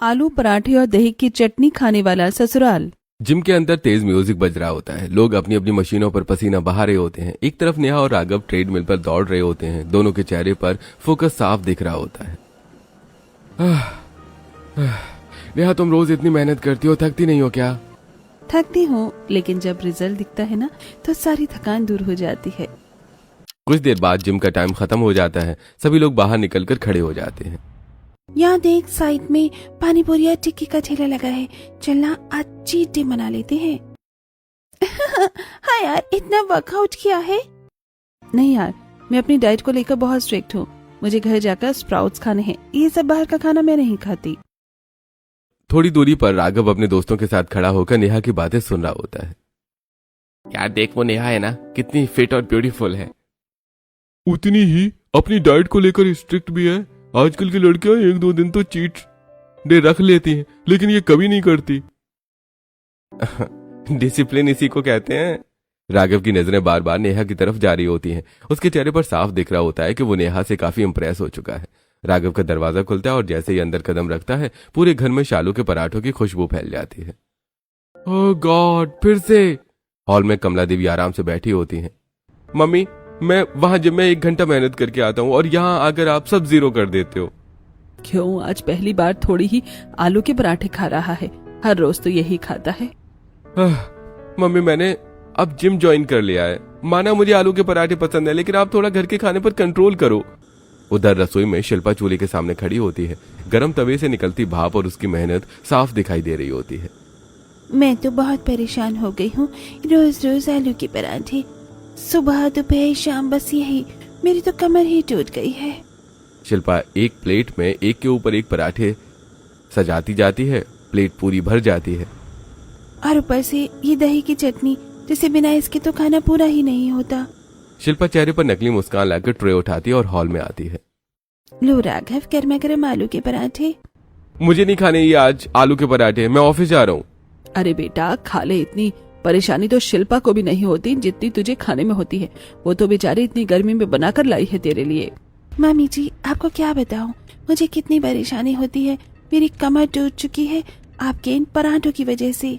आलू पराठे और दही की चटनी खाने वाला ससुराल। जिम के अंदर तेज म्यूजिक बज रहा होता है। लोग अपनी अपनी मशीनों पर पसीना बहा रहे होते हैं। एक तरफ नेहा और राघव ट्रेडमिल पर दौड़ रहे होते हैं। दोनों के चेहरे पर फोकस साफ दिख रहा होता है। नेहा, तुम रोज इतनी मेहनत करती हो, थकती नहीं हो क्या? थकती हूँ, लेकिन जब रिजल्ट दिखता है ना तो सारी थकान दूर हो जाती है। कुछ देर बाद जिम का टाइम खत्म हो जाता है। सभी लोग बाहर निकलकर खड़े हो जाते हैं। यहाँ देख, साइड में पानी पूरी और टिक्की का ठेला लगा है। चलना, आज चीट डे मना लेते हैं। हाँ यार, इतना वर्कआउट किया है। नहीं यार, मैं अपनी डाइट को लेकर बहुत स्ट्रिक्ट हूँ। मुझे घर जाकर स्प्राउट्स खाने हैं। ये सब बाहर का खाना मैं नहीं खाती। थोड़ी दूरी पर राघव अपने दोस्तों के साथ खड़ा होकर नेहा की बातें सुन रहा होता है। यार देख, वो नेहा है ना, कितनी फिट और ब्यूटीफुल है। उतनी ही अपनी डाइट को लेकर स्ट्रिक्ट भी है। आजकल की लड़कियां 1-2 दिन तो चीट डे रख लेती हैं, लेकिन ये कभी नहीं करती। डिसिप्लिन इसी को कहते हैं। राघव की नजरें बार बार नेहा की तरफ जारी होती हैं। उसके चेहरे पर साफ दिख रहा होता है कि वो नेहा से काफी इंप्रेस हो चुका है। राघव का दरवाजा खुलता है और जैसे ही अंदर कदम रखता है, पूरे घर में शालू के पराठों की खुशबू फैल जाती है। ओह गॉड, फिर से। हॉल में कमला देवी आराम से बैठी होती हैं। मम्मी, मैं वहां जिम में 1 घंटा मेहनत करके आता हूँ और यहाँ आकर आप सब जीरो कर देते हो। क्यों, आज पहली बार थोड़ी ही आलू के पराठे खा रहा है। हर रोज तो यही खाता है। मम्मी, मैंने अब जिम ज्वाइन कर लिया है। माना मुझे आलू के पराठे पसंद है, लेकिन आप थोड़ा घर के खाने पर कंट्रोल करो। उधर रसोई में शिल्पा चूल्हे के सामने खड़ी होती है। गर्म तवे से निकलती भाप और उसकी मेहनत साफ दिखाई दे रही होती है। मैं तो बहुत परेशान हो गई हूँ। रोज रोज आलू के पराठे, सुबह दोपहर शाम, बस यही। मेरी तो कमर ही टूट गई है। शिल्पा एक प्लेट में एक के ऊपर एक पराठे सजाती जाती है। प्लेट पूरी भर जाती है। और ऊपर से ये दही की चटनी, जिसे बिना इसके तो खाना पूरा ही नहीं होता। शिल्पा चेहरे पर नकली मुस्कान लाकर ट्रे उठाती है और हॉल में आती है। लो राघव, गर्मा गर्म आलू के पराठे। मुझे नहीं खाने ये आज आलू के पराठे, मैं ऑफिस जा रहा हूँ। अरे बेटा, खा ले। इतनी परेशानी तो शिल्पा को भी नहीं होती जितनी तुझे खाने में होती है। वो तो बेचारी इतनी गर्मी में बनाकर लाई है तेरे लिए। मामी जी, आपको क्या बताऊं, मुझे कितनी परेशानी होती है। मेरी कमर टूट चुकी है आपके इन पराठों की वजह से।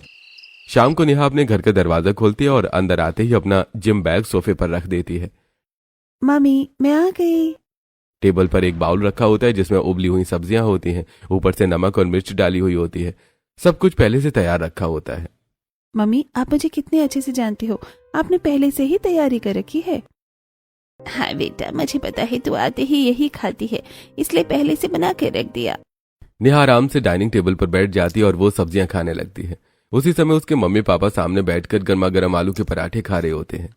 शाम को नेहा अपने घर का दरवाजा खोलती है और अंदर आते ही अपना जिम बैग सोफे पर रख देती है। मामी, मैं आ गई। टेबल पर एक बाउल रखा होता है जिसमें उबली हुई सब्जियां होती हैं। ऊपर से नमक और मिर्च डाली हुई होती है। सब कुछ पहले से तैयार रखा होता है। मम्मी, आप मुझे कितने अच्छे से जानती हो। आपने पहले से ही तैयारी कर रखी है। हाँ बेटा, मुझे पता है तू आते ही यही खाती है, इसलिए पहले से बना के रख दिया। नेहा आराम से डाइनिंग टेबल पर बैठ जाती है और वो सब्जियां खाने लगती है। उसी समय उसके मम्मी पापा सामने बैठकर गर्मा गर्म आलू के पराठे खा रहे होते हैं।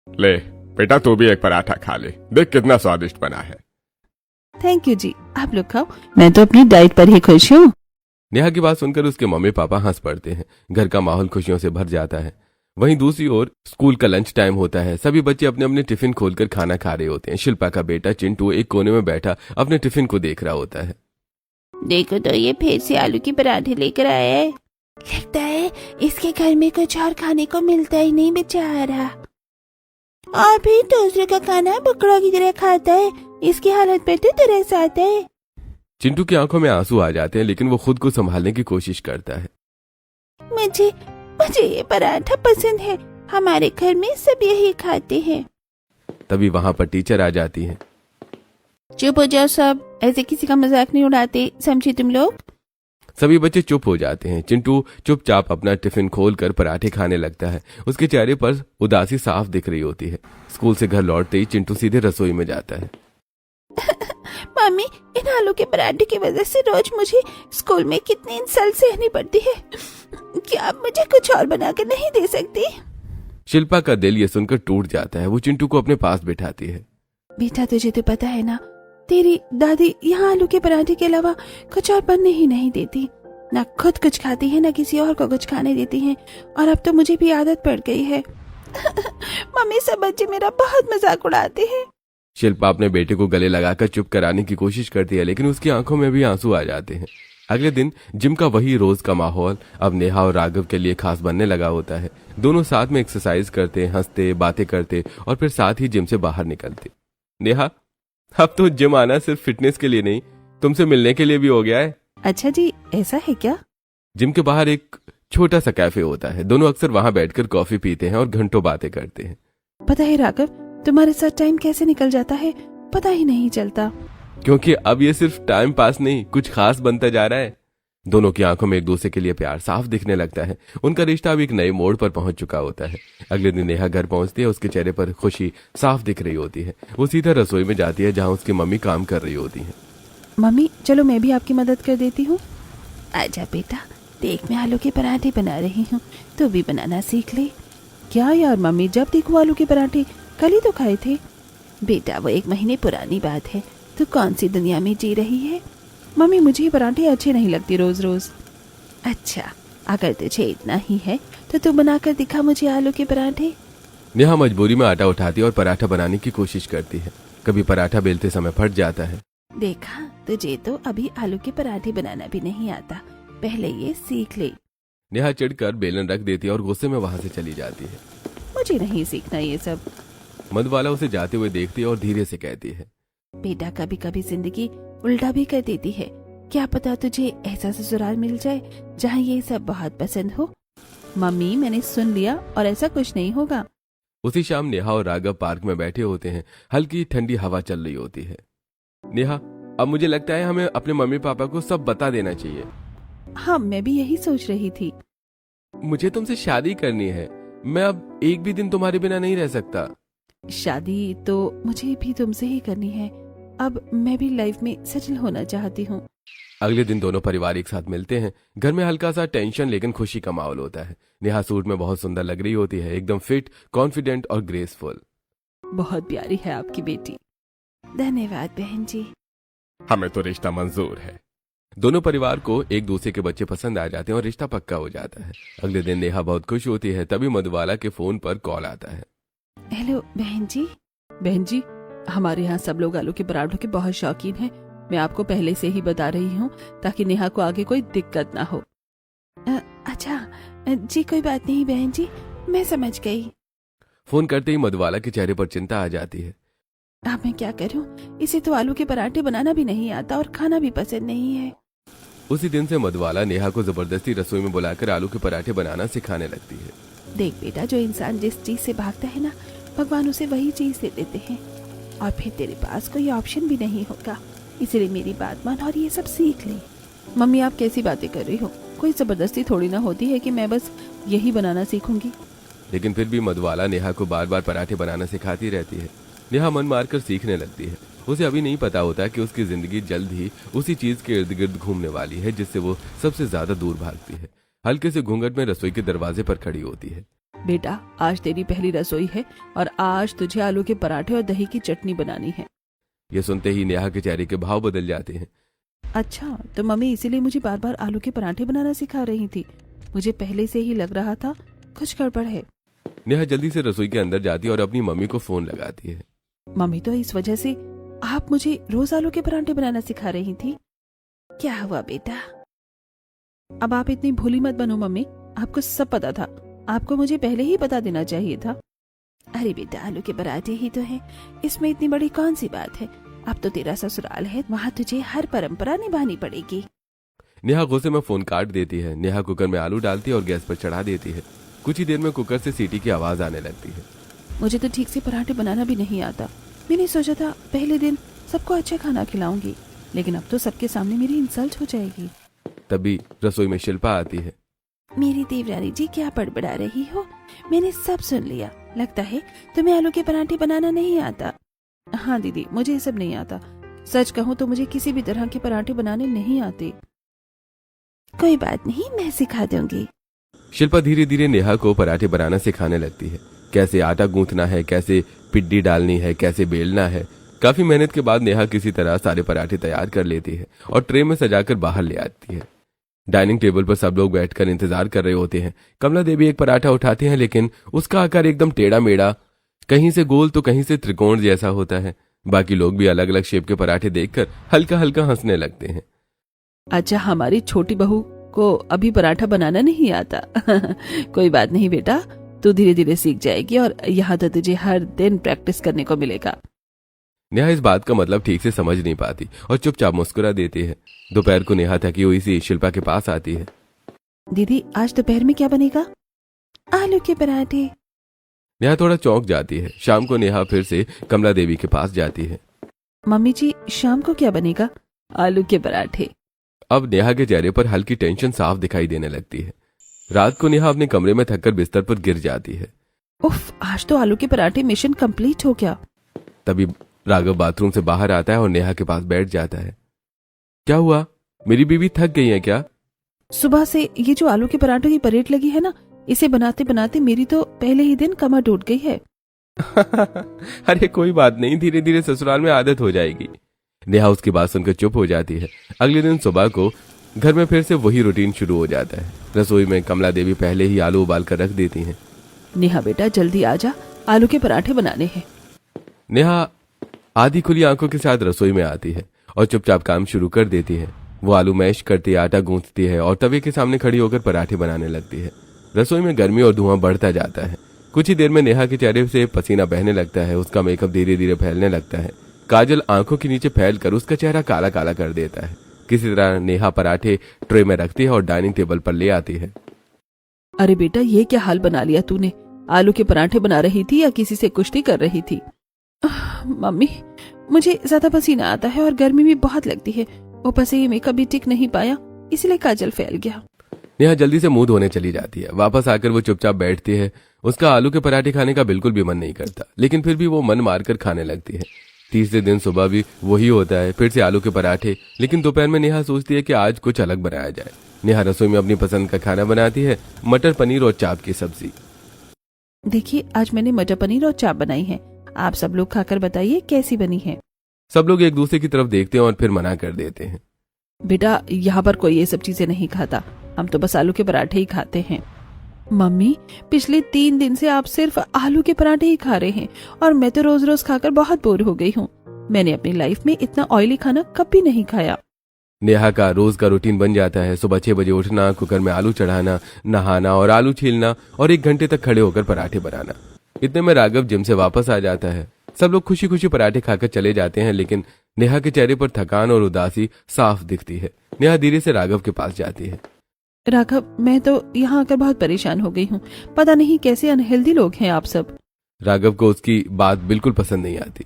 ले बेटा, तू भी एक पराठा खा ले, देख कितना स्वादिष्ट बना है। थैंक यू जी, आप लोग खाओ, मैं तो अपनी डाइट पर ही खुश हूँ। नेहा की बात सुनकर उसके मम्मी पापा हंस पड़ते हैं। घर का माहौल खुशियों से भर जाता है। वहीं दूसरी ओर स्कूल का लंच टाइम होता है। सभी बच्चे अपने अपने टिफिन खोलकर खाना खा रहे होते हैं। शिल्पा का बेटा चिंटू एक कोने में बैठा अपने टिफिन को देख रहा होता है। देखो तो, ये फिर से आलू के पराठे लेकर आया है। लगता है इसके घर में कुछ और खाने को मिलता ही नहीं बेचारा। और भी दूसरे का खाना बकरों की तरह खाता है। इसकी हालत पर तो तरस आता है। चिंटू की आंखों में आंसू आ जाते हैं, लेकिन वो खुद को संभालने की कोशिश करता है। मुझे ये पराठा पसंद है। हमारे घर में सब यही खाते हैं। तभी वहां पर टीचर आ जाती है। चुप हो जाओ सब, ऐसे किसी का मजाक नहीं उड़ाते, समझे तुम लोग। सभी बच्चे चुप हो जाते हैं। चिंटू चुपचाप अपना टिफिन खोलकर पराठे खाने लगता है। उसके चेहरे पर उदासी साफ दिख रही होती है। स्कूल से घर लौटते ही चिंटू सीधे रसोई में जाता है। मम्मी, इन आलू के पराठे की वजह से रोज मुझे स्कूल में कितनी इंसल्ट सहनी पड़ती है। क्या आप मुझे कुछ और बना के नहीं दे सकती? शिल्पा का दिल ये सुनकर टूट जाता है। वो चिंटू को अपने पास बिठाती है। बेटा, तुझे तो पता है ना, तेरी दादी यहाँ आलू के पराठे के अलावा कुछ और बनने ही नहीं देती। ना खुद कुछ खाती है, ना किसी और को कुछ खाने देती है। और अब तो मुझे भी आदत पड़ गई है। मम्मी, सब बच्चे मेरा बहुत मजाक उड़ाते हैं। शिल्पा अपने बेटे को गले लगाकर चुप कराने की कोशिश करती है, लेकिन उसकी आंखों में भी आंसू आ जाते हैं। अगले दिन जिम का वही रोज का माहौल अब नेहा और राघव के लिए खास बनने लगा होता है। दोनों साथ में एक्सरसाइज करते, हंसते, बातें करते और फिर साथ ही जिम से बाहर निकलते। नेहा, अब तो जिम आना सिर्फ फिटनेस के लिए नहीं, तुमसे मिलने के लिए भी हो गया है। अच्छा जी, ऐसा है क्या? जिम के बाहर एक छोटा सा कैफे होता है। दोनों अक्सर वहां बैठकर कॉफी पीते हैं और घंटों बातें करते हैं। पता है राघव, तुम्हारे साथ टाइम कैसे निकल जाता है पता ही नहीं चलता। क्योंकि अब ये सिर्फ टाइम पास नहीं, कुछ खास बनता जा रहा है। दोनों की आंखों में एक दूसरे के लिए प्यार साफ दिखने लगता है। उनका रिश्ता अब एक नए मोड़ पर पहुंच चुका होता है। अगले दिन नेहा घर पहुंचती है। उसके चेहरे पर खुशी साफ दिख रही होती है। वो सीधा रसोई में जाती है जहां उसकी मम्मी काम कर रही होती है। मम्मी चलो मैं भी आपकी मदद कर देती हूँ। आजा बेटा, देख मैं आलू के पराठे बना रही हूँ, तू भी बनाना सीख ले। क्या यार मम्मी, जब देखो आलू के पराठे, कल ही तो खाए थे। बेटा वो 1 महीने पुरानी बात है, तू कौन सी दुनिया में जी रही है। मम्मी मुझे ये पराठे अच्छे नहीं लगते रोज रोज। अच्छा, अगर तुझे इतना ही है तो तू बनाकर दिखा मुझे आलू के पराठे। नेहा मजबूरी में आटा उठाती है और पराठा बनाने की कोशिश करती है। कभी पराठा बेलते समय फट जाता है। देखा, तुझे तो अभी आलू के पराठे बनाना भी नहीं आता, पहले ये सीख ले। नेहा चिढ़कर बेलन रख देती है और गुस्से में वहां से चली जाती है। मुझे नहीं सीखना ये सब। मधुबाला उसे जाते हुए देखती है और धीरे से कहती है, बेटा कभी कभी जिंदगी उल्टा भी कर देती है। क्या पता तुझे ऐसा ससुराल मिल जाए जहाँ ये सब बहुत पसंद हो। मम्मी मैंने सुन लिया और ऐसा कुछ नहीं होगा। उसी शाम नेहा और राघव पार्क में बैठे होते हैं। हल्की ठंडी हवा चल रही होती है। नेहा, अब मुझे लगता है हमें अपने मम्मी पापा को सब बता देना चाहिए। हाँ, मैं भी यही सोच रही थी। मुझे तुमसे शादी करनी है। मैं अब एक भी दिन तुम्हारे बिना नहीं रह सकता। शादी तो मुझे भी तुमसे ही करनी है। अब मैं भी लाइफ में सेटल होना चाहती हूँ। अगले दिन दोनों परिवार एक साथ मिलते हैं। घर में हल्का सा टेंशन लेकिन खुशी का माहौल होता है। नेहा सूट में बहुत सुंदर लग रही होती है, एकदम फिट, कॉन्फिडेंट और ग्रेसफुल। बहुत प्यारी है आपकी बेटी। धन्यवाद बहन जी। हमें तो रिश्ता मंजूर है। दोनों परिवार को एक दूसरे के बच्चे पसंद आ जाते हैं और रिश्ता पक्का हो जाता है। अगले दिन नेहा बहुत खुश होती है। तभी मधुबाला के फोन पर कॉल आता है। हेलो बहन जी। बहन जी, हमारे यहाँ सब लोग आलू के पराठों के बहुत शौकीन हैं। मैं आपको पहले से ही बता रही हूँ ताकि नेहा को आगे कोई दिक्कत ना हो। अच्छा जी, कोई बात नहीं बहन जी, मैं समझ गई। फोन करते ही मधुबाला के चेहरे पर चिंता आ जाती है। अब मैं क्या करूँ, इसे तो आलू के पराठे बनाना भी नहीं आता और खाना भी पसंद नहीं है। उसी दिन से मधुबाला नेहा को जबरदस्ती रसोई में बुलाकर आलू के पराठे बनाना सिखाने लगती है। देख बेटा, जो इंसान जिस चीज से भागता है ना, भगवान उसे वही चीज दे देते हैं और फिर तेरे पास कोई ऑप्शन भी नहीं होगा। इसलिए मेरी बात मान और ये सब सीख ले। मम्मी आप कैसी बातें कर रही हो? कोई जबरदस्ती थोड़ी ना होती है कि मैं बस यही बनाना सीखूंगी। लेकिन फिर भी मधुबाला नेहा को बार बार पराठे बनाना सिखाती रहती है। नेहा मन मारकर सीखने लगती है। उसे अभी नहीं पता होता कि उसकी जिंदगी जल्द ही उसी चीज के इर्द गिर्द घूमने वाली है जिससे वो सबसे ज्यादा दूर भागती है। हल्के से घूंघट में रसोई के दरवाजे पर खड़ी होती है। बेटा, आज तेरी पहली रसोई है और आज तुझे आलू के पराठे और दही की चटनी बनानी है। ये सुनते ही नेहा के चेहरे के भाव बदल जाते हैं। अच्छा, तो मम्मी इसीलिए मुझे बार बार आलू के पराठे बनाना सिखा रही थी। मुझे पहले से ही लग रहा था कुछ गड़बड़ है। नेहा जल्दी से रसोई के अंदर जाती है और अपनी मम्मी को फोन लगाती है। मम्मी, तो इस वजह से आप मुझे रोज आलू के पराठे बनाना सिखा रही थी? क्या हुआ बेटा? अब आप इतनी भोली मत बनो मम्मी, आपको सब पता था। आपको मुझे पहले ही बता देना चाहिए था। अरे बेटा, आलू के पराठे ही तो हैं, इसमें इतनी बड़ी कौन सी बात है। अब तो तेरा ससुराल है, वहाँ तुझे हर परंपरा निभानी पड़ेगी। नेहा गुस्से में फोन काट देती है। नेहा कुकर में आलू डालती है और गैस पर चढ़ा देती है। कुछ ही देर में कुकर से सीटी की आवाज आने लगती है। मुझे तो ठीक से पराठे बनाना भी नहीं आता। मैंने सोचा था पहले दिन सबको अच्छा खाना खिलाऊंगी, लेकिन अब तो सबके सामने मेरी इंसल्ट हो जाएगी। तभी रसोई में शिल्पा आती है। मेरी देवरानी जी, क्या बड़बड़ा रही हो? मैंने सब सुन लिया। लगता है तुम्हें आलू के पराठे बनाना नहीं आता। हाँ दीदी, मुझे ये सब नहीं आता। सच कहूँ तो मुझे किसी भी तरह के पराठे बनाने नहीं आते। कोई बात नहीं, मैं सिखा दूंगी। शिल्पा धीरे धीरे नेहा को पराठे बनाना सिखाने लगती है। कैसे आटा गूंथना है, कैसे पिड्डी डालनी है, कैसे बेलना है। काफी मेहनत के बाद नेहा किसी तरह सारे पराठे तैयार कर लेती है और ट्रे में सजाकर बाहर ले आती है। डाइनिंग टेबल पर सब लोग बैठकर इंतजार कर रहे होते हैं। कमला देवी एक पराठा उठाती हैं, लेकिन उसका आकार एकदम टेढ़ा मेढ़ा, कहीं से गोल तो कहीं से त्रिकोण जैसा होता है। बाकी लोग भी अलग अलग शेप के पराठे देखकर हल्का हल्का हंसने लगते हैं। अच्छा, हमारी छोटी बहू को अभी पराठा बनाना नहीं आता। कोई बात नहीं बेटा, तू धीरे धीरे सीख जाएगी और यहाँ तो तुझे हर दिन प्रैक्टिस करने को मिलेगा। नेहा इस बात का मतलब ठीक से समझ नहीं पाती और चुपचाप मुस्कुरा देती है। दोपहर को नेहा थकी हुई सी शिल्पा के पास आती है। दीदी आज दोपहर में क्या बनेगा? आलू के पराठे। नेहा थोड़ा चौंक जाती है। शाम को नेहा फिर से कमला देवी के पास जाती है। मम्मी जी शाम को क्या बनेगा? आलू के पराठे। अब नेहा के चेहरे पर हल्की टेंशन साफ दिखाई देने लगती है। रात को नेहा अपने कमरे में थककर बिस्तर पर गिर जाती है। उफ, आज तो आलू के पराठे मिशन कंप्लीट हो गया। तभी राघव बाथरूम से बाहर आता है और नेहा के पास बैठ जाता है। क्या हुआ, मेरी बीवी थक गई है क्या? सुबह से ये जो आलू के पराठों की परेड लगी है ना, इसे बनाते बनाते मेरी तो पहले ही दिन कमर टूट गई है। अरे कोई बात नहीं, धीरे धीरे ससुराल में आदत हो जाएगी। नेहा उसकी बात सुनकर चुप हो जाती है। अगले दिन सुबह को घर में फिर से वही रूटीन शुरू हो जाता है। रसोई में कमला देवी पहले ही आलू उबाल कर रख देती हैं। नेहा बेटा जल्दी आजा, आलू के पराठे बनाने हैं। नेहा आधी खुली आंखों के साथ रसोई में आती है और चुपचाप काम शुरू कर देती है। वो आलू मैश करती है, आटा गूंथती है और तवे के सामने खड़ी होकर पराठे बनाने लगती है। रसोई में गर्मी और धुआं बढ़ता जाता है। कुछ ही देर में नेहा के चेहरे से पसीना बहने लगता है। उसका मेकअप धीरे धीरे फैलने लगता है। काजल आंखों के नीचे फैलकर उसका चेहरा काला काला कर देता है। किसी तरह नेहा पराठे ट्रे में रखती है और डाइनिंग टेबल पर ले आती है। अरे बेटा ये क्या हाल बना लिया तूने? आलू के पराठे बना रही थी या किसी से कुश्ती कर रही थी? मम्मी मुझे ज्यादा पसीना आता है और गर्मी भी बहुत लगती है। ऊपर से ये मेकअप भी टिक नहीं पाया, इसलिए काजल फैल गया। नेहा जल्दी से मुंह धोने चली जाती है। वापस आकर वो चुपचाप बैठती है। उसका आलू के पराठे खाने का बिल्कुल भी मन नहीं करता, लेकिन फिर भी वो मन मारकर खाने लगती है। तीसरे दिन सुबह भी वही होता है, फिर से आलू के पराठे। लेकिन दोपहर में नेहा सोचती है कि आज कुछ अलग बनाया जाए। नेहा रसोई में अपनी पसंद का खाना बनाती है, मटर पनीर और चाप की सब्जी। देखिए आज मैंने मटर पनीर और चाप बनाई है, आप सब लोग खाकर बताइए कैसी बनी है। सब लोग एक दूसरे की तरफ देखते हैं और फिर मना कर देते हैं। बेटा यहाँ पर कोई ये सब चीजें नहीं खाता, हम तो बस आलू के पराठे ही खाते हैं। मम्मी पिछले 3 दिन से आप सिर्फ आलू के पराठे ही खा रहे हैं और मैं तो रोज रोज खाकर बहुत बोर हो गई हूँ। मैंने अपनी लाइफ में इतना ऑयली खाना कभी नहीं खाया। नेहा का रोज का रूटीन बन जाता है। सुबह 6 बजे उठना, कुकर में आलू चढ़ाना, नहाना और आलू छीलना और 1 घंटे तक खड़े होकर पराठे बनाना। इतने में राघव जिम से वापस आ जाता है। सब लोग खुशी खुशी पराठे खाकर चले जाते हैं, लेकिन नेहा के चेहरे पर थकान और उदासी साफ दिखती है। नेहा धीरे से राघव के पास जाती है। राघव मैं तो यहाँ आकर बहुत परेशान हो गई हूँ, पता नहीं कैसे अनहेल्दी लोग हैं आप सब। राघव को उसकी बात बिल्कुल पसंद नहीं आती।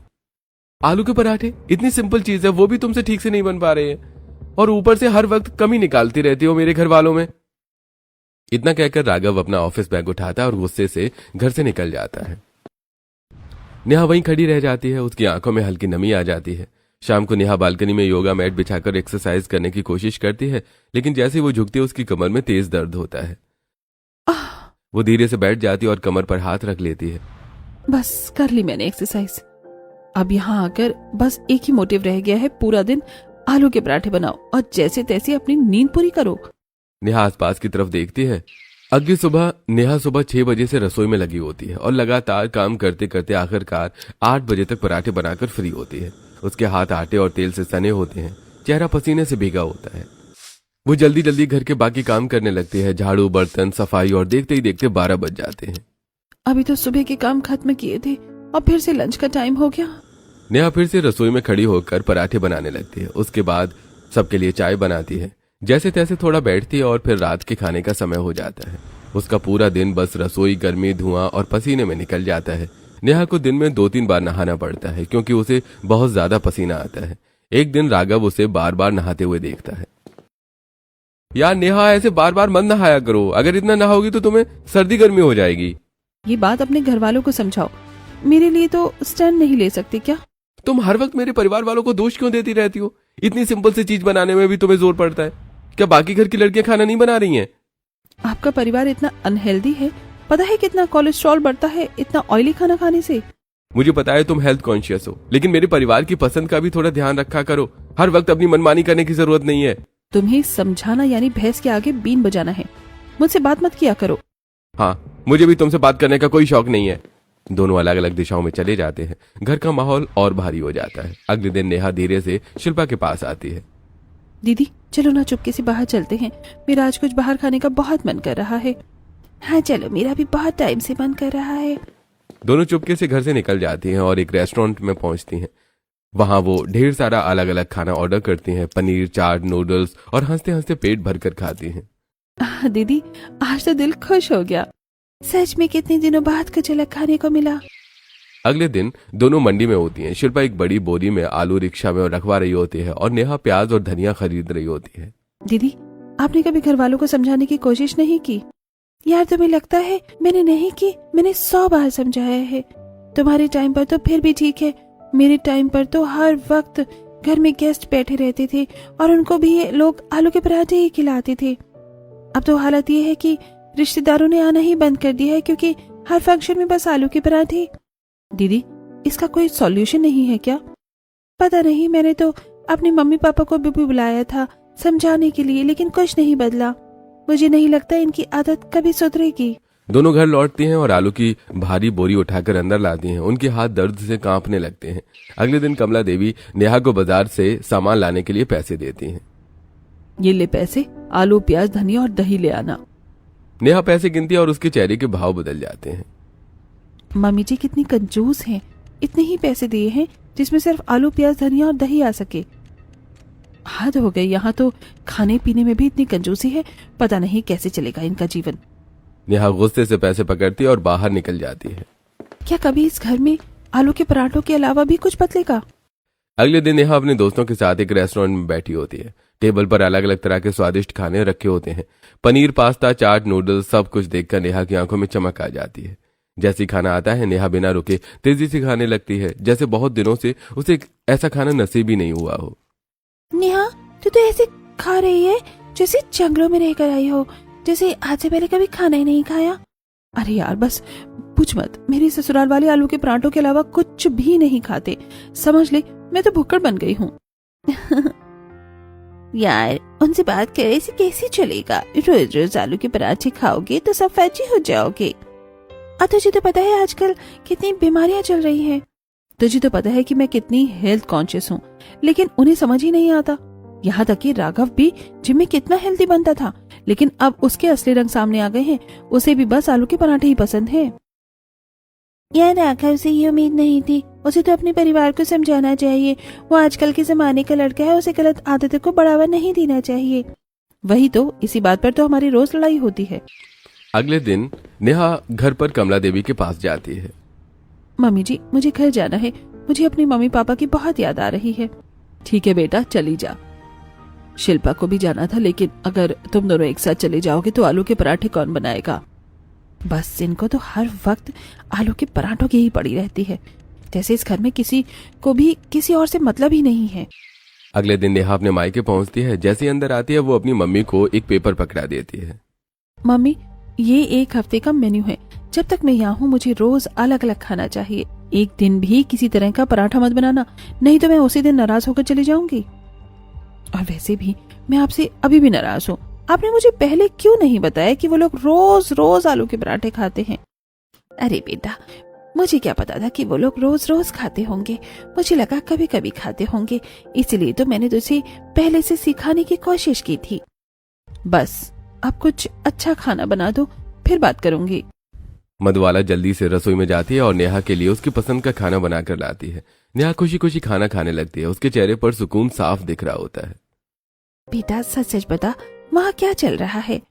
आलू के पराठे इतनी सिंपल चीज है, वो भी तुमसे ठीक से नहीं बन पा रहे हैं और ऊपर से हर वक्त कमी निकालती रहती हो मेरे घर वालों में। इतना कहकर राघव अपना ऑफिस बैग उठाता है और गुस्से से घर से निकल जाता है। नेहा वहीं खड़ी रह जाती है। उसकी आंखों में हल्की नमी आ जाती है। शाम को नेहा बालकनी में योगा मैट बिछाकर एक्सरसाइज करने की कोशिश करती है, लेकिन जैसे वो झुकती है उसकी कमर में तेज दर्द होता है। वो धीरे से बैठ जाती है और कमर पर हाथ रख लेती है। बस कर ली मैंने एक्सरसाइज, अब यहाँ आकर बस एक ही मोटिव रह गया है, पूरा दिन आलू के पराठे बनाओ और जैसे तैसे अपनी नींद पूरी करो। नेहा आसपास की तरफ देखती है। अगली सुबह नेहा सुबह 6 बजे से रसोई में लगी होती है और लगातार काम करते करते आखिरकार 8 बजे तक पराठे बनाकर फ्री होती है। उसके हाथ आटे और तेल से सने होते हैं, चेहरा पसीने से भीगा होता है। वो जल्दी जल्दी घर के बाकी काम करने लगती है, झाड़ू, बर्तन, सफाई, और देखते ही देखते 12 बज जाते हैं। अभी तो सुबह के काम खत्म किए थे और फिर से लंच का टाइम हो गया। नेहा फिर से रसोई में खड़ी होकर पराठे बनाने लगती है। उसके बाद सबके लिए चाय बनाती है। जैसे तैसे थोड़ा बैठती है और फिर रात के खाने का समय हो जाता है। उसका पूरा दिन बस रसोई, गर्मी, धुआं और पसीने में निकल जाता है। नेहा को दिन में 2-3 बार नहाना पड़ता है क्योंकि उसे बहुत ज्यादा पसीना आता है। एक दिन राघव उसे बार बार नहाते हुए देखता है। यार नेहा, ऐसे बार बार मत नहाया करो, अगर इतना नहाओगी तो तुम्हें सर्दी गर्मी हो जाएगी। ये बात अपने घर वालों को समझाओ, मेरे लिए तो स्टैंड नहीं ले सकते क्या? तुम हर वक्त मेरे परिवार वालों को दोष क्यों देती रहती हो? इतनी सिंपल सी चीज बनाने में भी तुम्हें जोर पड़ता है। क्या बाकी घर की लड़कियां खाना नहीं बना रही हैं? आपका परिवार इतना अनहेल्दी है, पता है कितना कोलेस्ट्रॉल बढ़ता है इतना ऑयली खाना खाने से। मुझे पता है तुम हेल्थ कॉन्शियस हो, लेकिन मेरे परिवार की पसंद का भी थोड़ा ध्यान रखा करो। हर वक्त अपनी मनमानी करने की जरूरत नहीं है। तुम्हें समझाना यानी भैंस के आगे बीन बजाना है। मुझसे बात मत किया करो। हाँ, मुझे भी तुमसे बात करने का कोई शौक नहीं है। दोनों अलग अलग दिशाओं में चले जाते हैं। घर का माहौल और भारी हो जाता है। अगले दिन नेहा धीरे से शिल्पा के पास आती है। दीदी चलो ना चुपके से बाहर चलते हैं, मेरा आज कुछ बाहर खाने का बहुत मन कर रहा है। हाँ चलो, मेरा भी बहुत टाइम से मन कर रहा है। दोनों चुपके से घर से निकल जाती हैं और एक रेस्टोरेंट में पहुंचती हैं। वहां वो ढेर सारा अलग अलग खाना ऑर्डर करती हैं, पनीर, चाट, नूडल्स, और हंसते हंसते पेट भर कर खाती हैं। दीदी, आज तो दिल खुश हो गया। सच में कितने दिनों बाद कुछ अलग खाने को मिला। अगले दिन दोनों मंडी में होती हैं। शिल्पा एक बड़ी बोरी में आलू रिक्शा में रखवा रही होती है और नेहा प्याज और धनिया खरीद रही होती है। दीदी, आपने कभी घर वालों को समझाने की कोशिश नहीं की? यार, तुम्हें लगता है मैंने नहीं की? मैंने 100 बार समझाया है। तुम्हारे टाइम पर तो फिर भी ठीक है, मेरे टाइम पर तो हर वक्त घर में गेस्ट बैठे रहते थे और उनको भी ये लोग आलू के पराठे ही खिलाते थे। अब तो हालत ये है कि रिश्तेदारों ने आना ही बंद कर दिया है, क्योंकि हर फंक्शन में बस आलू के पराठे। दीदी, इसका कोई सॉल्यूशन नहीं है क्या? पता नहीं, मैंने तो अपने मम्मी पापा को भी बुलाया था समझाने के लिए, लेकिन कुछ नहीं बदला। मुझे नहीं लगता इनकी आदत कभी सुधरेगी। दोनों घर लौटती हैं और आलू की भारी बोरी उठाकर अंदर लाती हैं। उनके हाथ दर्द से कांपने लगते हैं। अगले दिन कमला देवी नेहा को बाजार से सामान लाने के लिए पैसे देती हैं। ये ले पैसे, आलू, प्याज, धनिया और दही ले आना। नेहा पैसे गिनती है और उसके चेहरे के भाव बदल जाते हैं। मम्मी जी कितनी कंजूस हैं, इतने ही पैसे दिए हैं जिसमें सिर्फ आलू, प्याज, धनिया और दही आ सके। हद हो गई, यहाँ तो खाने पीने में भी इतनी कंजूसी है। पता नहीं कैसे चलेगा इनका जीवन। नेहा गुस्से से पैसे पकड़ती है और बाहर निकल जाती है। क्या कभी इस घर में आलू के पराठों के अलावा भी कुछ बदलेगा? अगले दिन नेहा अपने दोस्तों के साथ एक रेस्टोरेंट में बैठी होती है। टेबल पर अलग अलग तरह के स्वादिष्ट खाने रखे होते हैं। पनीर, पास्ता, चाट, नूडल्स, सब कुछ देखकर नेहा की आंखों में चमक आ जाती है। जैसे खाना आता है, नेहा बिना रुके तेजी से खाने लगती है, जैसे बहुत दिनों से उसे ऐसा खाना नसीब ही नहीं हुआ हो। नेहा, तू तो ऐसे खा रही है जैसे जंगलों में रहकर आई हो, जैसे आज से पहले कभी खाना ही नहीं खाया। अरे यार, बस पूछ मत, मेरे ससुराल वाले आलू के पराठों के अलावा कुछ भी नहीं खाते। समझ ले, मैं तो भुक्कड़ बन गई हूँ। यार, उनसे बात करे से कैसे चलेगा? रोज रोज आलू के पराठे खाओगे तो सब फैटी हो जाओगे। और तुझे तो पता है आजकल कितनी बीमारियां चल रही हैं। तुझे तो पता है कि मैं कितनी हेल्थ कॉन्शियस हूँ, लेकिन उन्हें समझ ही नहीं आता। यहाँ तक कि राघव भी जिम में कितना हेल्दी बनता था, लेकिन अब उसके असली रंग सामने आ गए हैं। उसे भी बस आलू के पराठे ही पसंद है। यार, राघव से ये उम्मीद नहीं थी। उसे तो अपने परिवार को समझाना चाहिए। वो आजकल के जमाने का लड़का है, उसे गलत आदतों को बढ़ावा नहीं देना चाहिए। वही तो, इसी बात पर तो हमारी रोज लड़ाई होती है। अगले दिन नेहा घर पर कमला देवी के पास जाती है। मम्मी जी, मुझे घर जाना है। मुझे अपने मम्मी पापा की बहुत याद आ रही है। ठीक है बेटा, चली जा। शिल्पा को भी जाना था, लेकिन अगर तुम दोनों एक साथ चले जाओगे तो आलू के पराठे कौन बनाएगा? बस इनको तो हर वक्त आलू के पराठों की ही पड़ी रहती है, जैसे इस घर में किसी को भी किसी और से मतलब ही नहीं है। अगले दिन नेहा अपने मायके पहुंचती है। जैसे ही अंदर आती है, वो अपनी मम्मी को एक पेपर पकड़ा देती है। मम्मी, ये 1 हफ्ते का मेन्यू है। जब तक मैं यहाँ हूँ मुझे रोज अलग अलग खाना चाहिए। एक दिन भी किसी तरह का पराठा मत बनाना, नहीं तो मैं उसी दिन नाराज होकर चली जाऊंगी। और वैसे भी मैं आपसे अभी भी नाराज हूँ। आपने मुझे पहले क्यों नहीं बताया कि वो लोग रोज रोज आलू के पराठे खाते हैं? अरे बेटा, मुझे क्या पता था कि वो लोग रोज रोज खाते होंगे। मुझे लगा कभी कभी खाते होंगे, इसलिए तो मैंने तुझे पहले से सिखाने की कोशिश की थी। बस अब कुछ अच्छा खाना बना दो, फिर बात करूंगी। मधुबाला जल्दी से रसोई में जाती है और नेहा के लिए उसकी पसंद का खाना बनाकर लाती है। नेहा खुशी खुशी खाना खाने लगती है। उसके चेहरे पर सुकून साफ दिख रहा होता है। बेटा, सच सच बता, वहाँ क्या चल रहा है?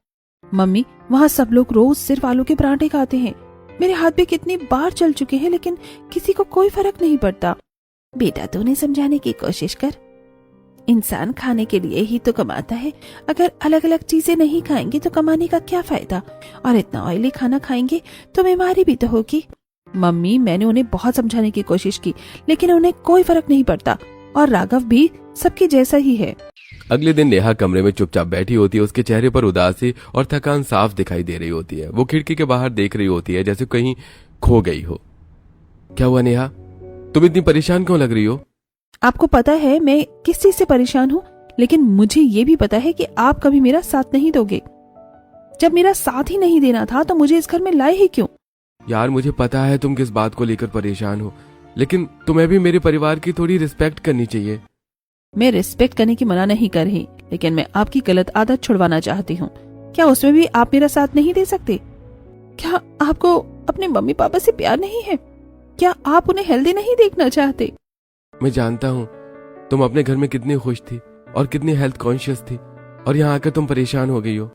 मम्मी, वहाँ सब लोग रोज सिर्फ आलू के पराठे खाते हैं। मेरे हाथ भी कितनी बार चल चुके हैं, लेकिन किसी को कोई फर्क नहीं पड़ता। बेटा, तू उन्हें समझाने की कोशिश कर। इंसान खाने के लिए ही तो कमाता है। अगर अलग अलग चीजें नहीं खाएंगे तो कमाने का क्या फायदा? और इतना ऑयली खाना खाएंगे तो बीमारी भी तो होगी। मम्मी, मैंने उन्हें बहुत समझाने की कोशिश की, लेकिन उन्हें कोई फर्क नहीं पड़ता। और राघव भी सबके जैसा ही है। अगले दिन नेहा कमरे में चुपचाप बैठी होती है। उसके चेहरे पर उदासी और थकान साफ दिखाई दे रही होती है। वो खिड़की के बाहर देख रही होती है, जैसे कहीं खो गई हो। क्या हुआ नेहा, तुम इतनी परेशान क्यों लग रही हो? आपको पता है मैं किस चीज से परेशान हूँ, लेकिन मुझे ये भी पता है कि आप कभी मेरा साथ नहीं दोगे। जब मेरा साथ ही नहीं देना था तो मुझे इस घर में लाए ही क्यों? यार, मुझे पता है तुम किस बात को लेकर परेशान हो, लेकिन तुम्हें भी मेरे परिवार की थोड़ी रिस्पेक्ट करनी चाहिए। मैं रिस्पेक्ट करने की मना नहीं कर रही, लेकिन मैं आपकी गलत आदत छुड़वाना चाहती हूँ। क्या उसमें भी आप मेरा साथ नहीं दे सकते? क्या आपको अपने मम्मी पापा से प्यार नहीं है? क्या आप उन्हें हेल्दी नहीं देखना चाहते? मैं जानता हूँ तुम अपने घर में कितनी खुश थी और कितनी हेल्थ कॉन्शियस थी, और यहाँ आकर तुम परेशान हो गई हो।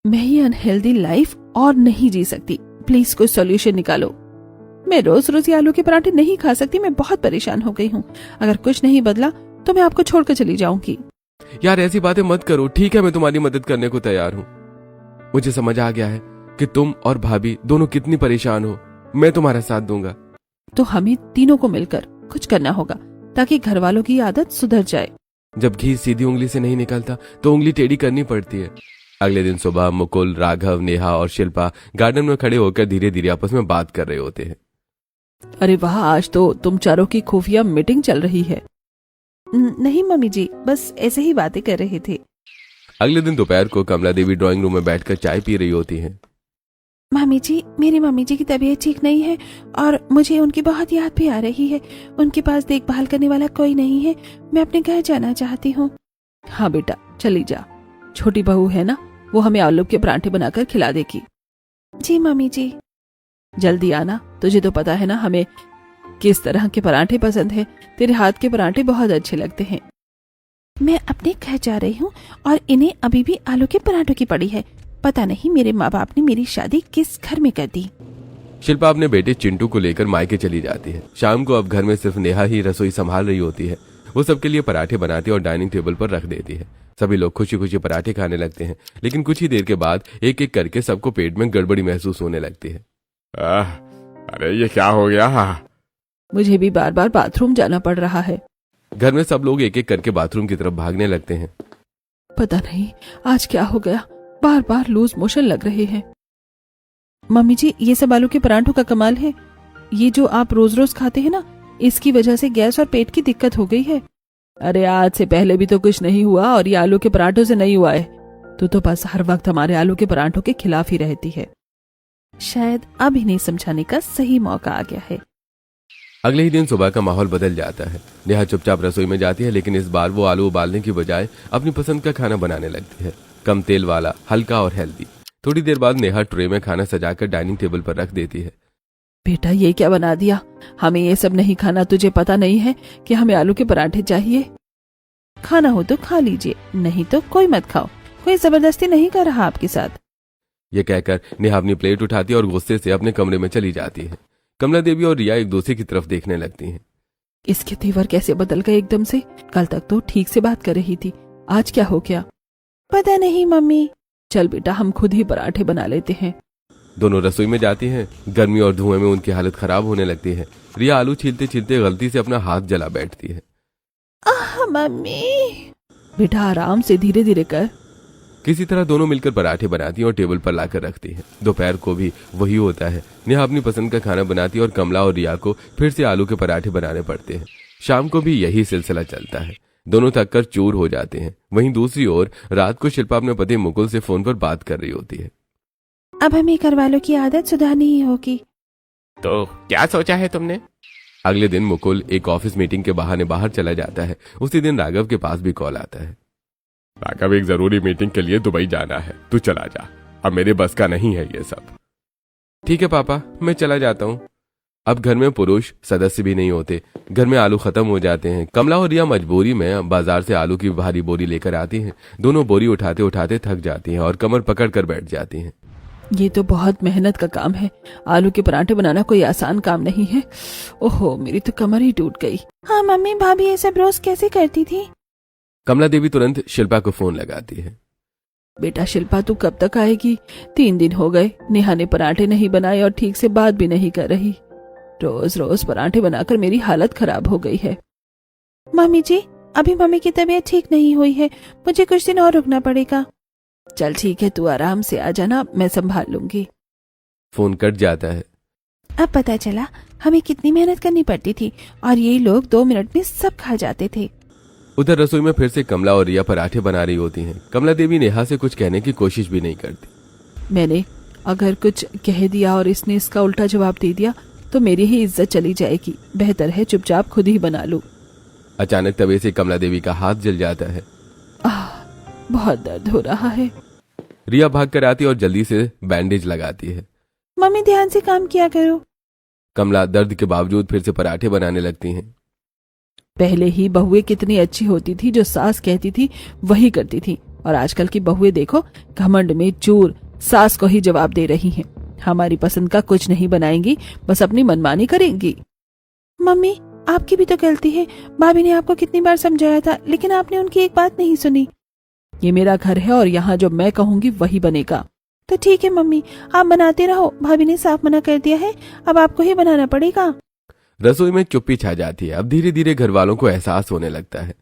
मैं ये अनहेल्दी लाइफ और नहीं जी सकती। प्लीज कोई सॉल्यूशन निकालो। मैं रोज रोज ये आलू के पराठे नहीं खा सकती। मैं बहुत परेशान हो गई हूँ। अगर कुछ नहीं बदला तो मैं आपको छोड़कर चली जाऊंगी। यार ऐसी बातें मत करो। ठीक है, मैं तुम्हारी मदद करने को तैयार हूँ। मुझे समझ आ गया है कि तुम और भाभी दोनों कितनी परेशान हो। मैं तुम्हारा साथ दूंगा। तो हमें तीनों को मिलकर कुछ करना होगा ताकि घर वालों की आदत सुधर जाए। जब घी सीधी उंगली से नहीं निकलता तो उंगली टेढ़ी करनी पड़ती है। अगले दिन सुबह मुकुल, राघव, नेहा और शिल्पा गार्डन में खड़े होकर धीरे धीरे आपस में बात कर रहे होते हैं। अरे वाह, आज तो तुम चारों की खुफिया मीटिंग चल रही है। नहीं मम्मी जी, बस ऐसे ही बातें कर रहे थे। अगले दिन दोपहर को कमला देवी ड्राइंग रूम में बैठकर चाय पी रही होती हैं। मामी जी, मेरी मम्मी जी की तबीयत ठीक नहीं है और मुझे उनकी बहुत याद भी आ रही है। उनके पास देखभाल करने वाला कोई नहीं है। मैं अपने घर जाना चाहती हूँ। हाँ बेटा, चली जा। छोटी बहू है ना, वो हमें आलू के पराठे बनाकर खिला देगी। जी मम्मी जी। जल्दी आना। तुझे तो पता है ना हमें किस तरह के पराठे पसंद है। तेरे हाथ के पराठे बहुत अच्छे लगते हैं। मैं अपने घर जा रही हूँ और इन्हें अभी भी आलू के पराठों की पड़ी है। पता नहीं मेरे माँ बाप ने मेरी शादी किस घर में कर दी। शिल्पा अपने बेटे चिंटू को लेकर मायके चली जाती है। शाम को अब घर में सिर्फ नेहा ही रसोई संभाल रही होती है। वो सबके लिए पराठे बनाती और डाइनिंग टेबल पर रख देती है। सभी लोग खुशी खुशी पराठे खाने लगते हैं, लेकिन कुछ ही देर के बाद एक एक करके सबको पेट में गड़बड़ी महसूस होने लगती है। अरे ये क्या हो गया? मुझे भी बार बार बाथरूम जाना पड़ रहा है। घर में सब लोग एक एक करके बाथरूम की तरफ भागने लगते हैं। पता नहीं आज क्या हो गया, बार बार लूज मोशन लग रहे हैं। मम्मी जी, ये सब आलू के पराठों का कमाल है। ये जो आप रोज रोज खाते हैं ना, इसकी वजह से गैस और पेट की दिक्कत हो गई है। अरे आज से पहले भी तो कुछ नहीं हुआ और ये आलू के पराठों से नहीं हुआ है। तो बस हर वक्त हमारे आलू के पराठों के खिलाफ ही रहती है। शायद अब इन्हें समझाने का सही मौका आ गया है। अगले ही दिन सुबह का माहौल बदल जाता है। नेहा चुपचाप रसोई में जाती है, लेकिन इस बार वो आलू उबालने की बजाय अपनी पसंद का खाना बनाने लगती है। कम तेल वाला, हल्का और हेल्दी। थोड़ी देर बाद नेहा ट्रे में खाना सजाकर डाइनिंग टेबल पर रख देती है। बेटा, ये क्या बना दिया? हमें ये सब नहीं खाना। तुझे पता नहीं है कि हमें आलू के पराठे चाहिए? खाना हो तो खा लीजिए, नहीं तो कोई मत खाओ। कोई जबरदस्ती नहीं कर रहा आपके साथ। ये कहकर नेहा अपनी प्लेट उठाती है और गुस्से से अपने कमरे में चली जाती है। कमला देवी और रिया एक दूसरे की तरफ देखने लगती हैं। इसके तेवर कैसे बदल गए एकदम से? कल तक तो ठीक से बात कर रही थी, आज क्या हो गया? पता नहीं मम्मी। चल बेटा, हम खुद ही पराठे बना लेते हैं। दोनों रसोई में जाती हैं। गर्मी और धुएं में उनकी हालत खराब होने लगती है। रिया आलू छीलते छीलते गलती से अपना हाथ जला बैठती है। मम्मी। बेटा आराम से, धीरे धीरे कर। किसी तरह दोनों मिलकर पराठे बनाती हैं और टेबल पर लाकर रखती हैं। दोपहर को भी वही होता है। नेहा अपनी पसंद का खाना बनाती है और कमला और रिया को फिर से आलू के पराठे बनाने पड़ते हैं। शाम को भी यही सिलसिला चलता है। दोनों थक कर चूर हो जाते हैं। वहीं दूसरी ओर रात को शिल्पा अपने पति मुकुल से फोन पर बात कर रही होती है। अब हमें घर वालों की आदत सुधारनी ही होगी। तो क्या सोचा है तुमने? अगले दिन मुकुल एक ऑफिस मीटिंग के बहाने बाहर चला जाता है। उसी दिन राघव के पास भी कॉल आता है। राघव, एक जरूरी मीटिंग के लिए दुबई जाना है, तू चला जा। अब मेरे बस का नहीं है ये सब। ठीक है पापा, मैं चला जाता हूँ। अब घर में पुरुष सदस्य भी नहीं होते। घर में आलू खत्म हो जाते हैं। कमला और रिया मजबूरी में बाजार से आलू की भारी बोरी लेकर आती हैं। दोनों बोरी उठाते उठाते थक जाती हैं और कमर पकड़ कर बैठ जाती हैं। ये तो बहुत मेहनत का काम है। आलू के पराठे बनाना कोई आसान काम नहीं है। ओहो, मेरी तो कमर ही टूट गई। हाँ मम्मी, भाभी ये सब रोज कैसे करती थी? कमला देवी तुरंत शिल्पा को फोन लगाती है। बेटा शिल्पा, तू कब तक आएगी? 3 दिन हो गए, नेहा ने पराठे नहीं बनाए और ठीक से बात भी नहीं कर रही। रोज रोज पराठे बनाकर मेरी हालत खराब हो गई है। मम्मी जी, अभी मम्मी की तबीयत ठीक नहीं हुई है। मुझे कुछ दिन और रुकना पड़ेगा। चल ठीक है, तू आराम से आ जाना, मैं संभाल लूंगी। फोन कट जाता है। अब पता चला हमें कितनी मेहनत करनी पड़ती थी और ये लोग 2 मिनट में सब खा जाते थे। उधर रसोई में फिर से कमला और रिया पराठे बना रही होती हैं। कमला देवी नेहा से कुछ कहने की कोशिश भी नहीं करती। मैंने अगर कुछ कह दिया और इसने इसका उल्टा जवाब दे दिया तो मेरी ही इज्जत चली जाएगी। बेहतर है चुपचाप खुद ही बना लूं। अचानक तवे से कमला देवी का हाथ जल जाता है। बहुत दर्द हो रहा है। रिया भाग कर आती और जल्दी से बैंडेज लगाती है। मम्मी ध्यान से काम किया करो। कमला दर्द के बावजूद फिर से पराठे बनाने लगती हैं। पहले ही बहुएं कितनी अच्छी होती थी, जो सास कहती थी वही करती थी, और आजकल की बहुएं देखो घमंड में चूर, सास को ही जवाब दे रही हैं। हमारी पसंद का कुछ नहीं बनाएंगी, बस अपनी मनमानी करेंगी। मम्मी, आपकी भी तो गलती है। भाभी ने आपको कितनी बार समझाया था, लेकिन आपने उनकी एक बात नहीं सुनी। ये मेरा घर है और यहाँ जो मैं कहूँगी वही बनेगा। तो ठीक है मम्मी, आप बनाते रहो। भाभी ने साफ मना कर दिया है, अब आपको ही बनाना पड़ेगा। रसोई में चुप्पी छा जाती है। अब धीरे धीरे घर वालों को एहसास होने लगता है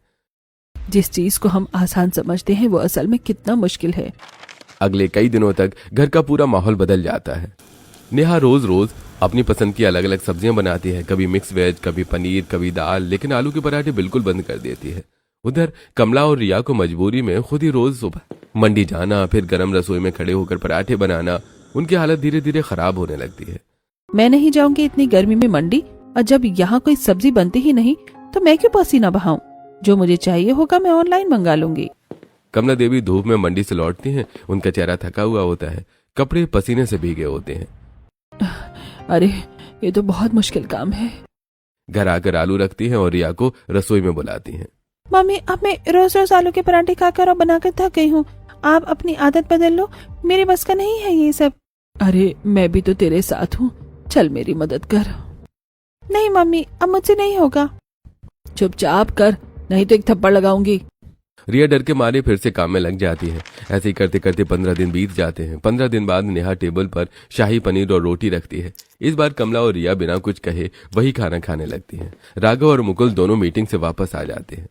जिस चीज को हम आसान समझते हैं वो असल में कितना मुश्किल है। अगले कई दिनों तक घर का पूरा माहौल बदल जाता है। नेहा रोज रोज अपनी पसंद की अलग अलग सब्जियां बनाती है, कभी मिक्स वेज, कभी पनीर, कभी दाल, लेकिन आलू के पराठे बिल्कुल बंद कर देती है। उधर कमला और रिया को मजबूरी में खुद ही रोज सुबह मंडी जाना, फिर गर्म रसोई में खड़े होकर पराठे बनाना, उनकी हालत धीरे धीरे खराब होने लगती है। मैं नहीं जाऊंगी इतनी गर्मी में मंडी, और जब यहाँ कोई सब्जी बनती ही नहीं तो मैं क्यों पसीना बहाऊं। जो मुझे चाहिए होगा मैं ऑनलाइन मंगा लूंगी। कमला देवी धूप में मंडी से लौटती हैं। उनका चेहरा थका हुआ होता है, कपड़े पसीने से भीगे होते हैं। अरे ये तो बहुत मुश्किल काम है। घर आकर आलू रखती हैं और रिया को रसोई में बुलाती हैं। मम्मी, अब मैं रोज रोज आलू के पराठे खाकर और बनाकर थक गई हूँ। आप अपनी आदत बदल लो, मेरे बस का नहीं है ये सब। अरे मैं भी तो तेरे साथ हूँ, चल मेरी मदद कर। नहीं मम्मी, अब मुझसे नहीं होगा। चुपचाप कर, नहीं तो एक थप्पड़ लगाऊंगी। रिया डर के मारे फिर से काम में लग जाती है। ऐसे ही करते करते 15 दिन बीत जाते हैं। 15 दिन बाद नेहा टेबल पर शाही पनीर और रोटी रखती है। इस बार कमला और रिया बिना कुछ कहे वही खाना खाने लगती हैं। राघव और मुकुल दोनों मीटिंग से वापस आ जाते हैं।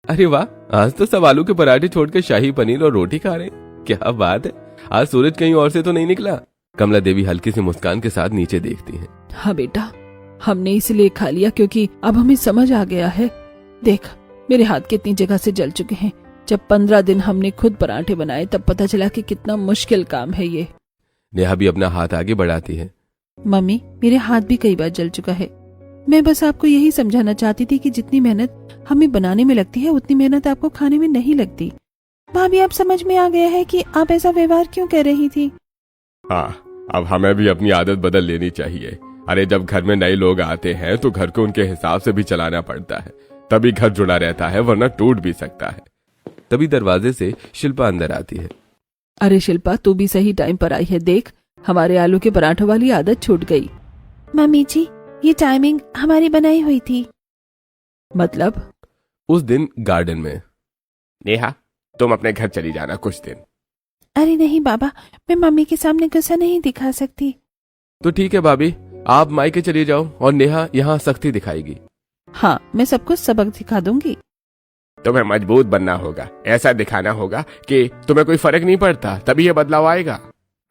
अरे वाह, आज तो सब आलू के पराठे छोड़कर शाही पनीर और रोटी खा रहे हैं। क्या बात है, आज सूरज कहीं और से तो नहीं निकला। कमला देवी हल्की सी मुस्कान के साथ नीचे देखती है। हाँ बेटा, हमने इसलिए खा लिया क्योंकि अब हमें समझ आ गया है। देख मेरे हाथ कितनी जगह से जल चुके हैं। जब 15 दिन हमने खुद पराठे बनाए तब पता चला कि कितना मुश्किल काम है ये। नेहा भी अपना हाथ आगे बढ़ाती है। मम्मी, मेरे हाथ भी कई बार जल चुका है। मैं बस आपको यही समझाना चाहती थी कि जितनी मेहनत हमें बनाने में लगती है उतनी मेहनत आपको खाने में नहीं लगती। भाभी, आप समझ में आ गया है कि आप ऐसा व्यवहार क्यों कर रही थी। हाँ, अब हमें भी अपनी आदत बदल लेनी चाहिए। अरे जब घर में नए लोग आते हैं तो घर को उनके हिसाब से भी चलाना पड़ता है, तभी घर जुड़ा रहता है, वरना टूट भी सकता है। तभी दरवाजे से शिल्पा अंदर आती है। अरे शिल्पा, तू भी सही टाइम पर आई है। देख, हमारे आलू के पराठों वाली आदत छूट गई। मम्मी जी, ये टाइमिंग हमारी बनाई हुई थी। मतलब? उस दिन गार्डन में। नेहा, तुम अपने घर चली जाना कुछ दिन। अरे नहीं बाबा, मैं मम्मी के सामने गुस्सा नहीं दिखा सकती। तो ठीक है भाभी, आप मायके चली जाओ और नेहा यहाँ सख्ती दिखाएगी। हाँ, मैं सबको सबक सिखा दूंगी। तुम्हें मजबूत बनना होगा, ऐसा दिखाना होगा कि तुम्हें कोई फर्क नहीं पड़ता, तभी ये बदलाव आएगा।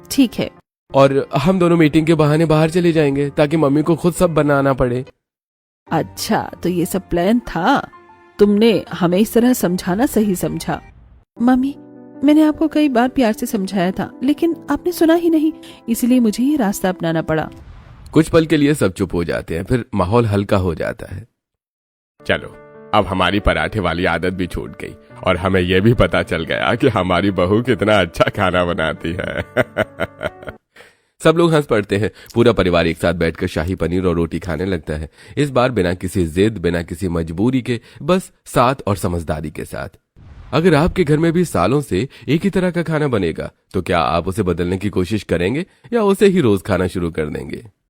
ठीक है। और हम दोनों मीटिंग के बहाने बाहर चले जाएंगे ताकि मम्मी को खुद सब बनाना पड़े। अच्छा, तो ये सब प्लान था। तुमने हमें इस तरह समझाना सही समझा। मम्मी, मैंने आपको कई बार प्यार से समझाया था, लेकिन आपने सुना ही नहीं, इसलिए मुझे ये रास्ता अपनाना पड़ा। कुछ पल के लिए सब चुप हो जाते हैं, फिर माहौल हल्का हो जाता है। चलो, अब हमारी पराठे वाली आदत भी छूट गई और हमें यह भी पता चल गया कि हमारी बहू कितना अच्छा खाना बनाती है। सब लोग हंस पड़ते हैं। पूरा परिवार एक साथ बैठकर शाही पनीर और रोटी खाने लगता है। इस बार बिना किसी जिद, बिना किसी मजबूरी के, बस साथ और समझदारी के साथ। अगर आपके घर में भी सालों से एक ही तरह का खाना बनेगा तो क्या आप उसे बदलने की कोशिश करेंगे या उसे ही रोज खाना शुरू कर देंगे?